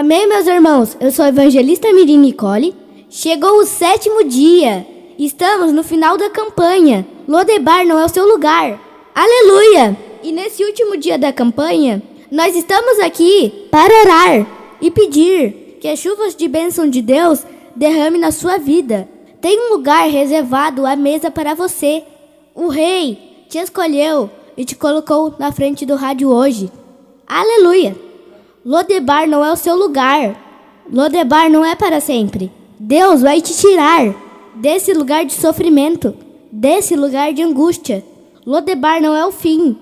Amém, meus irmãos. Eu sou a evangelista Mirim Nicole. Chegou o 7º dia. Estamos no final da campanha. Lodebar não é o seu lugar. Aleluia! E nesse último dia da campanha, nós estamos aqui para orar e pedir que as chuvas de bênção de Deus derrame na sua vida. Tem um lugar reservado à mesa para você. O Rei te escolheu e te colocou na frente do rádio hoje. Aleluia! Lodebar não é o seu lugar. Lodebar não é para sempre. Deus vai te tirar desse lugar de sofrimento, desse lugar de angústia. Lodebar não é o fim.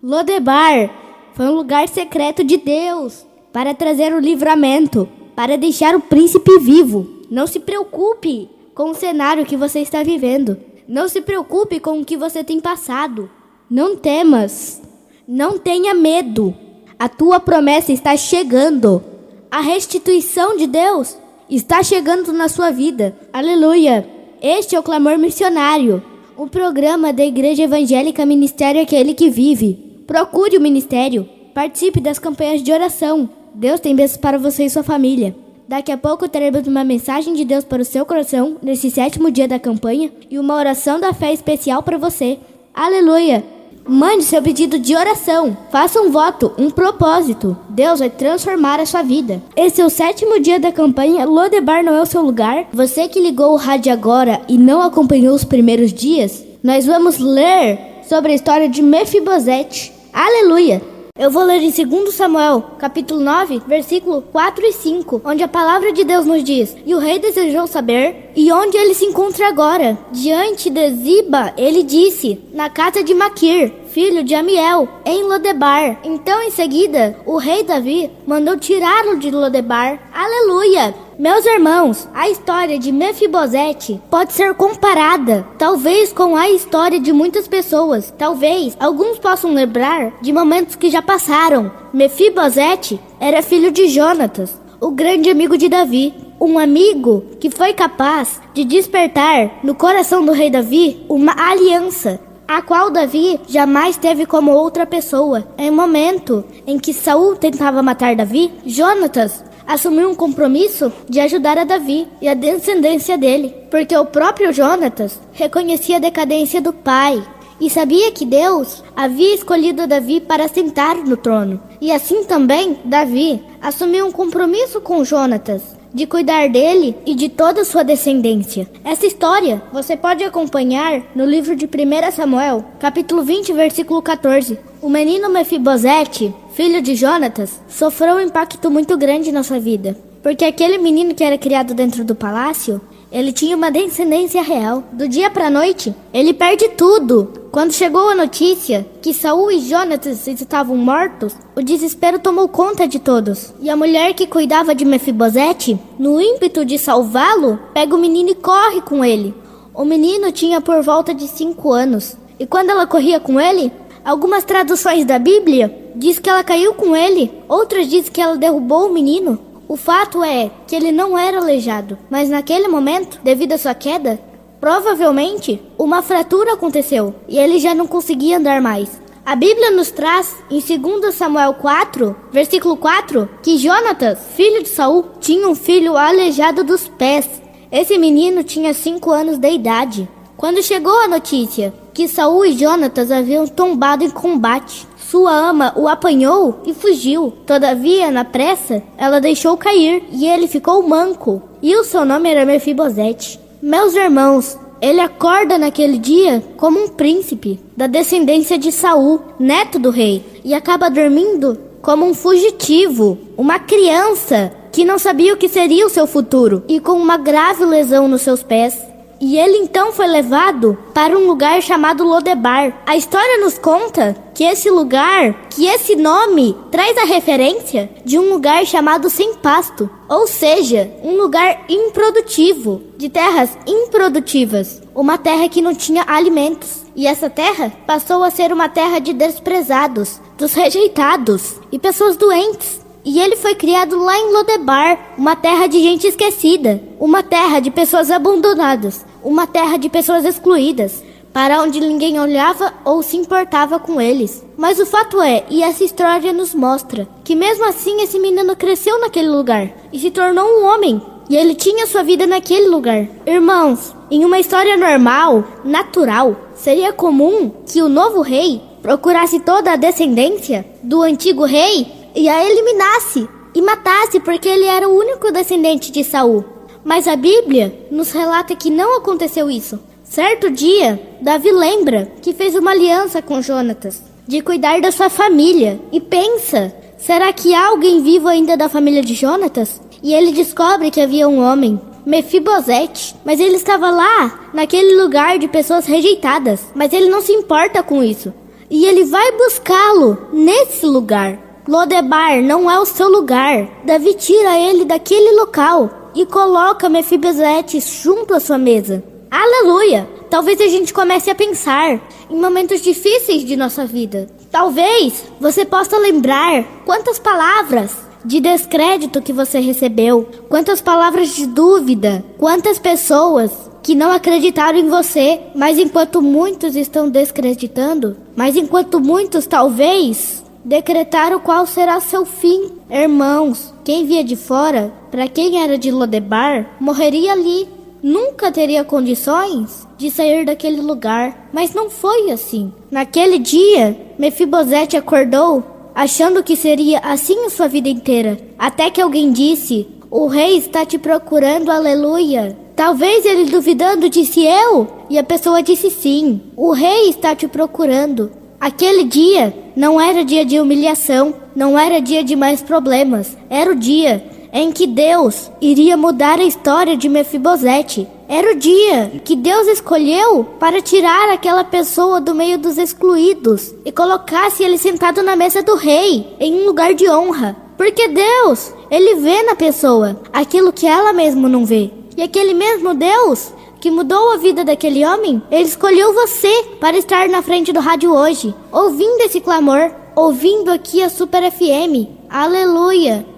Lodebar foi um lugar secreto de Deus para trazer o livramento, para deixar o príncipe vivo. Não se preocupe com o cenário que você está vivendo. Não se preocupe com o que você tem passado. Não temas. Não tenha medo. A tua promessa está chegando. A restituição de Deus está chegando na sua vida. Aleluia! Este é o Clamor Missionário, um programa da Igreja Evangélica Ministério Aquele que Vive. Procure o ministério. Participe das campanhas de oração. Deus tem bênçãos para você e sua família. Daqui a pouco teremos uma mensagem de Deus para o seu coração nesse 7º dia da campanha e uma oração da fé especial para você. Aleluia! Mande seu pedido de oração. Faça um voto, um propósito. Deus vai transformar a sua vida. Esse é o 7º dia da campanha. Lodebar não é o seu lugar. Você que ligou o rádio agora e não acompanhou os primeiros dias, nós vamos ler sobre a história de Mefibosete. Aleluia! Eu vou ler em 2 Samuel, capítulo 9, versículo 4 e 5, onde a palavra de Deus nos diz: E o rei desejou saber, e onde ele se encontra agora? Diante de Ziba, ele disse, na casa de Maquir, filho de Amiel, em Lodebar. Então, em seguida, o rei Davi mandou tirá-lo de Lodebar. Aleluia! Meus irmãos, a história de Mefibosete pode ser comparada, talvez, com a história de muitas pessoas. Talvez alguns possam lembrar de momentos que já passaram. Mefibosete era filho de Jonatas, o grande amigo de Davi. Um amigo que foi capaz de despertar no coração do rei Davi uma aliança, a qual Davi jamais teve como outra pessoa. Em um momento em que Saul tentava matar Davi, Jonatas assumiu um compromisso de ajudar a Davi e a descendência dele, porque o próprio Jonatas reconhecia a decadência do pai e sabia que Deus havia escolhido Davi para sentar no trono. E assim também Davi assumiu um compromisso com Jonatas de cuidar dele e de toda a sua descendência. Essa história você pode acompanhar no livro de 1 Samuel, capítulo 20, versículo 14. O menino Mefibosete, filho de Jonatas, sofreu um impacto muito grande na sua vida, porque aquele menino que era criado dentro do palácio, ele tinha uma descendência real. Do dia para a noite, ele perde tudo. Quando chegou a notícia que Saul e Jonatas estavam mortos, o desespero tomou conta de todos. E a mulher que cuidava de Mefibosete, no ímpeto de salvá-lo, pega o menino e corre com ele. O menino tinha por volta de 5 anos. E quando ela corria com ele, algumas traduções da Bíblia diz que ela caiu com ele, outras diz que ela derrubou o menino. O fato é que ele não era aleijado, mas naquele momento, devido à sua queda, provavelmente uma fratura aconteceu e ele já não conseguia andar mais. A Bíblia nos traz em 2 Samuel 4, versículo 4, que Jonatas, filho de Saul, tinha um filho aleijado dos pés. Esse menino tinha 5 anos de idade. Quando chegou a notícia que Saul e Jonatas haviam tombado em combate, sua ama o apanhou e fugiu. Todavia, na pressa, ela deixou cair e ele ficou manco. E o seu nome era Mefibosete. Meus irmãos, ele acorda naquele dia como um príncipe da descendência de Saul, neto do rei, e acaba dormindo como um fugitivo, uma criança que não sabia o que seria o seu futuro e com uma grave lesão nos seus pés. E ele então foi levado para um lugar chamado Lodebar. A história nos conta que esse lugar, que esse nome, traz a referência de um lugar chamado sem pasto. Ou seja, um lugar improdutivo, de terras improdutivas. Uma terra que não tinha alimentos. E essa terra passou a ser uma terra de desprezados, dos rejeitados e pessoas doentes. E ele foi criado lá em Lodebar, uma terra de gente esquecida, uma terra de pessoas abandonadas, uma terra de pessoas excluídas. para onde ninguém olhava ou se importava com eles. Mas o fato é, e essa história nos mostra, que mesmo assim esse menino cresceu naquele lugar e se tornou um homem. E ele tinha sua vida naquele lugar. Irmãos, em uma história normal, natural, seria comum que o novo rei procurasse toda a descendência do antigo rei e a eliminasse e matasse, porque ele era o único descendente de Saul. Mas a Bíblia nos relata que não aconteceu isso. Certo dia, Davi lembra que fez uma aliança com Jonatas, de cuidar da sua família. E pensa, será que há alguém vivo ainda da família de Jonatas? E ele descobre que havia um homem, Mefibosete, mas ele estava lá, naquele lugar de pessoas rejeitadas. Mas ele não se importa com isso. E ele vai buscá-lo nesse lugar. Lodebar não é o seu lugar. Davi tira ele daquele local e coloca Mefibosete junto à sua mesa. Aleluia! Talvez a gente comece a pensar em momentos difíceis de nossa vida. Talvez você possa lembrar quantas palavras de descrédito que você recebeu, quantas palavras de dúvida, quantas pessoas que não acreditaram em você, mas enquanto muitos estão descreditando, mas enquanto muitos talvez decretaram qual será seu fim. Irmãos, quem via de fora, para quem era de Lodebar, morreria ali. Nunca teria condições de sair daquele lugar, mas não foi assim. Naquele dia, Mefibosete acordou achando que seria assim a sua vida inteira, até que alguém disse: o rei está te procurando, aleluia. Talvez ele duvidando disse: eu? E a pessoa disse: sim, o rei está te procurando. Aquele dia não era dia de humilhação, não era dia de mais problemas, era o dia em que Deus iria mudar a história de Mefibosete. Era o dia que Deus escolheu para tirar aquela pessoa do meio dos excluídos e colocasse ele sentado na mesa do rei, em um lugar de honra. Porque Deus, ele vê na pessoa aquilo que ela mesma não vê. E aquele mesmo Deus que mudou a vida daquele homem, ele escolheu você para estar na frente do rádio hoje, ouvindo esse clamor, ouvindo aqui a Super FM. Aleluia!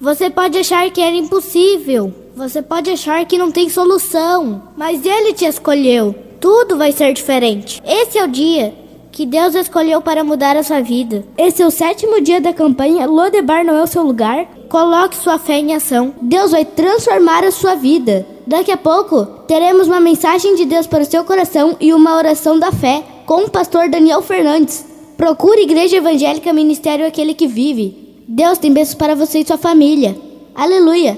Você pode achar que era impossível, você pode achar que não tem solução, mas Ele te escolheu. Tudo vai ser diferente. Esse é o dia que Deus escolheu para mudar a sua vida. Esse é o 7º dia da campanha Lodebar não é o seu lugar. Coloque sua fé em ação. Deus vai transformar a sua vida. Daqui a pouco, teremos uma mensagem de Deus para o seu coração e uma oração da fé com o pastor Daniel Fernandes. Procure Igreja Evangélica Ministério Aquele que Vive. Deus tem bênçãos para você e sua família. Aleluia!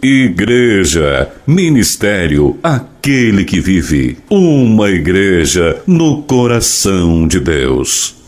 Igreja, Ministério Aquele que Vive. Uma igreja no coração de Deus.